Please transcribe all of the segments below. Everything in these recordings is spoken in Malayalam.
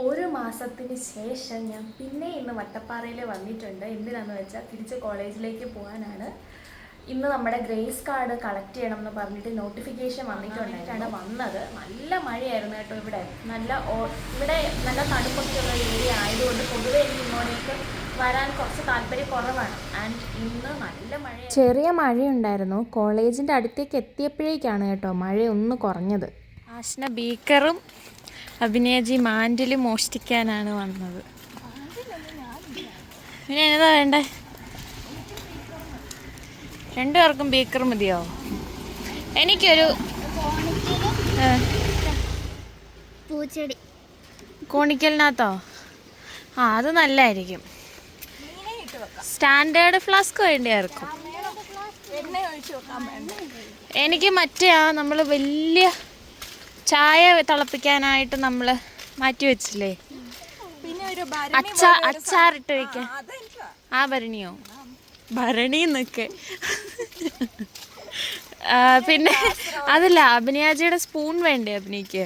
ഒരു മാസത്തിന് ശേഷം ഞാൻ പിന്നെ ഇന്ന് വട്ടപ്പാറയിൽ വന്നിട്ടുണ്ട്. എന്തിനാന്ന് വെച്ചാൽ തിരിച്ച് കോളേജിലേക്ക് പോകാനാണ്. ഇന്ന് നമ്മുടെ ഗ്രേസ് കാർഡ് കളക്ട് ചെയ്യണം എന്ന് പറഞ്ഞിട്ട് നോട്ടിഫിക്കേഷൻ വന്നിട്ടുണ്ടായിട്ടാണ് വന്നത്. നല്ല മഴയായിരുന്നു കേട്ടോ. ഇവിടെ നല്ല തണുപ്പൊക്കെയുള്ള ഏരിയ ആയതുകൊണ്ട് പൊതുവെ എനിക്ക് ഇങ്ങോട്ടേക്ക് വരാൻ കുറച്ച് താല്പര്യം കുറവാണ്. ആൻഡ് ഇന്ന് നല്ല മഴ, ചെറിയ മഴയുണ്ടായിരുന്നു. കോളേജിൻ്റെ അടുത്തേക്ക് എത്തിയപ്പോഴേക്കാണ് കേട്ടോ മഴ ഒന്ന് കുറഞ്ഞത്. ആഷ്ന ബീക്കറും അഭിനയജി മാൻഡിലും മോഷ്ടിക്കാനാണ് വന്നത്. പിന്നെ എന്നതാ വേണ്ടേ? രണ്ടുപേർക്കും ബീക്കർ മതിയോ? എനിക്കൊരു പൂച്ചെടി കോണിക്കലിനകത്തോ? അത് നല്ലതായിരിക്കും. സ്റ്റാൻഡേർഡ് ഫ്ലാസ്ക് വേണ്ടിയായിരിക്കും. എനിക്ക് മറ്റേ നമ്മൾ വലിയ ചായ തിളപ്പിക്കാനായിട്ട് നമ്മൾ മാറ്റി വെച്ചില്ലേ, അച്ചാറിട്ട് വയ്ക്കാൻ, ആ ഭരണിയോ? ഭരണിന്നൊക്കെ. പിന്നെ അതല്ല, അഭിനയാജിയുടെ സ്പൂൺ വേണ്ടേ അഭിനയ്ക്ക്?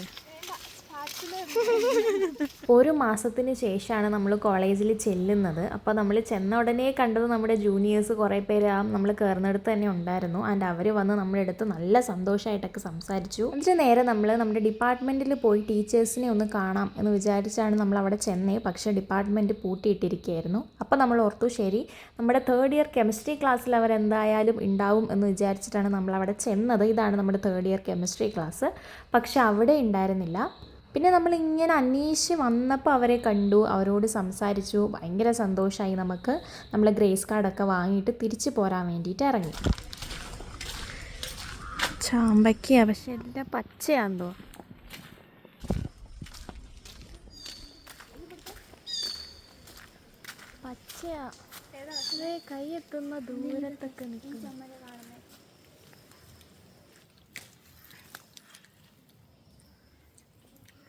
ഒരു മാസത്തിന് ശേഷമാണ് നമ്മൾ കോളേജിൽ ചെല്ലുന്നത്. അപ്പോൾ നമ്മൾ ചെന്ന ഉടനെ കണ്ടത് നമ്മുടെ ജൂനിയേഴ്സ് കുറേ പേര് നമ്മൾ കയറുന്നിടത്ത് തന്നെ ഉണ്ടായിരുന്നു. ആൻഡ് അവർ വന്ന് നമ്മുടെ അടുത്ത് നല്ല സന്തോഷമായിട്ടൊക്കെ സംസാരിച്ചു. എന്നിട്ട് നേരെ നമ്മൾ നമ്മുടെ ഡിപ്പാർട്ട്മെൻറ്റിൽ പോയി ടീച്ചേഴ്സിനെ ഒന്ന് കാണാം എന്ന് വിചാരിച്ചാണ് നമ്മൾ അവിടെ ചെന്നേ. പക്ഷേ ഡിപ്പാർട്ട്മെൻറ്റ് പൂട്ടിയിട്ടിരിക്കുകയായിരുന്നു. അപ്പോൾ നമ്മൾ ഓർത്തു ശരി, നമ്മുടെ തേർഡ് ഇയർ കെമിസ്ട്രി ക്ലാസ്സിൽ അവരെന്തായാലും ഉണ്ടാവും എന്ന് വിചാരിച്ചിട്ടാണ് നമ്മളവിടെ ചെന്നത്. ഇതാണ് നമ്മുടെ തേർഡ് ഇയർ കെമിസ്ട്രി ക്ലാസ്. പക്ഷെ അവിടെ ഉണ്ടായിരുന്നില്ല. പിന്നെ നമ്മളിങ്ങനെ അന്വേഷിച്ച് വന്നപ്പോൾ അവരെ കണ്ടു, അവരോട് സംസാരിച്ചു. ഭയങ്കര സന്തോഷമായി. നമ്മൾ ഗ്രേസ് കാർഡൊക്കെ വാങ്ങിയിട്ട് തിരിച്ചു പോരാൻ വേണ്ടിയിട്ട് ഇറങ്ങി. ചാമ്പയ്ക്ക പക്ഷെ എല്ലാം പച്ചയാണെന്തോ. പച്ചയാ, കൈയെത്തുന്ന ദൂരത്തൊക്കെ നിൽക്കുന്നു.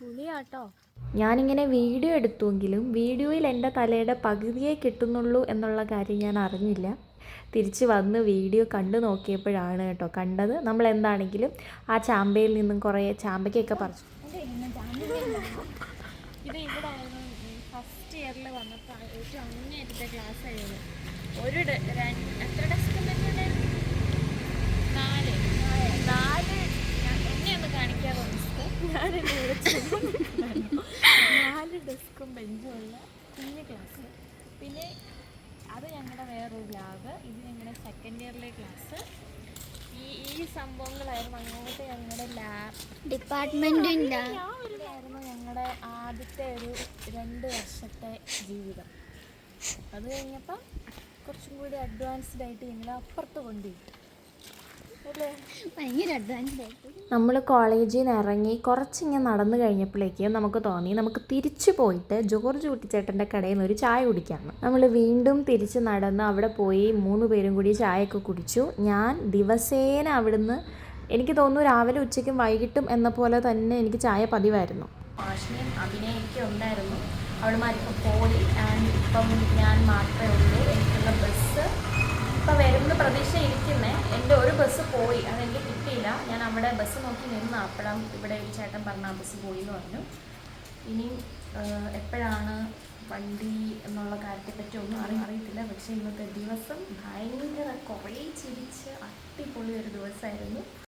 പുളിയാട്ടോ. ഞാനിങ്ങനെ വീഡിയോ എടുത്തുവെങ്കിലും വീഡിയോയിൽ എൻ്റെ തലയുടെ പകുതിയെ കിട്ടുന്നുള്ളൂ എന്നുള്ള കാര്യം ഞാൻ അറിഞ്ഞില്ല. തിരിച്ച് വന്ന് വീഡിയോ കണ്ടു നോക്കിയപ്പോഴാണ് കേട്ടോ കണ്ടത്. നമ്മൾ എന്താണെങ്കിലും ആ ചാമ്പയിൽ നിന്നും കുറേ ചാമ്പയ്ക്കൊക്കെ പറിച്ചു. ഇത് ഇവിടെ ഫസ്റ്റ് ഇയറിൽ വന്നപ്പോൾ ഏറ്റവും അങ്ങേറ്റത്തെ ക്ലാസ് ആയിരുന്നു. എത്ര ഡെസ്ക് ഉണ്ടായിരുന്നു? 4 എന്നെ ഒന്ന് കാണിക്കാറോ? ഞാനെന്നെ വിളിച്ചു 4 ഡെസ്കും ബെഞ്ചും ഉള്ള കുഞ്ഞ് ക്ലാസ്. പിന്നെ അത് ഞങ്ങളുടെ വേറൊരു ലാബ്. ഇത് ഞങ്ങളുടെ സെക്കൻഡ് ഇയറിലെ ക്ലാസ്. ഈ സംഭവങ്ങളായിരുന്നു അങ്ങോട്ട് ഞങ്ങളുടെ ലാബ് ഡിപ്പാർട്ട്മെൻറ്റായിരുന്നു ഞങ്ങളുടെ ആദ്യത്തെ ഒരു 2 വർഷത്തെ ജീവിതം. അത് കഴിഞ്ഞപ്പം കുറച്ചും കൂടി അഡ്വാൻസ്ഡ് ആയിട്ട് ഞങ്ങൾ അപ്പുറത്ത് കൊണ്ടുപോയി. നമ്മൾ കോളേജിൽ നിന്ന് ഇറങ്ങി കുറച്ചിങ്ങനെ നടന്നു കഴിഞ്ഞപ്പോഴേക്കും നമുക്ക് തോന്നി നമുക്ക് തിരിച്ചു പോയിട്ട് ജോർജ് കുട്ടിച്ചേട്ടൻ്റെ കടയിൽ നിന്ന് ഒരു ചായ കുടിക്കാമെന്ന്. നമ്മൾ വീണ്ടും തിരിച്ച് നടന്ന് അവിടെ പോയി 3 പേരും കൂടി ചായയൊക്കെ കുടിച്ചു. ഞാൻ ദിവസേന അവിടുന്ന് എനിക്ക് തോന്നുന്നു രാവിലെ ഉച്ചയ്ക്കും വൈകിട്ടും എന്ന പോലെ തന്നെ എനിക്ക് ചായ പതിവായിരുന്നു. ആഷ്നയും അഭിനയൊക്കെ ഉണ്ടായിരുന്നു. അവളുമാരിപ്പോൾ പോയി. ആൻഡ് ഇപ്പം ഞാൻ മാത്രമേ ഉള്ളൂ. എനിക്കുള്ള ബസ് ഇപ്പം വരുന്ന പ്രതീക്ഷ ഇരിക്കുന്നേ. എൻ്റെ ഒരു ബസ് പോയി, അതെനിക്ക് കിട്ടിയില്ല. ഞാൻ അവിടെ ബസ് നോക്കി നിന്ന് അപ്പോഴും ഇവിടെ ഒരു ചേട്ടൻ പറഞ്ഞ ആ ബസ് പോയി എന്ന് പറഞ്ഞു. ഇനി എപ്പോഴാണ് വണ്ടി എന്നുള്ള കാര്യത്തെപ്പറ്റി ഒന്നും അറിയത്തില്ല. പക്ഷേ ഇന്നത്തെ ദിവസം ഭയങ്കര കുറേ ചിരിച്ച് അടിപൊളി ഒരു ദിവസമായിരുന്നു.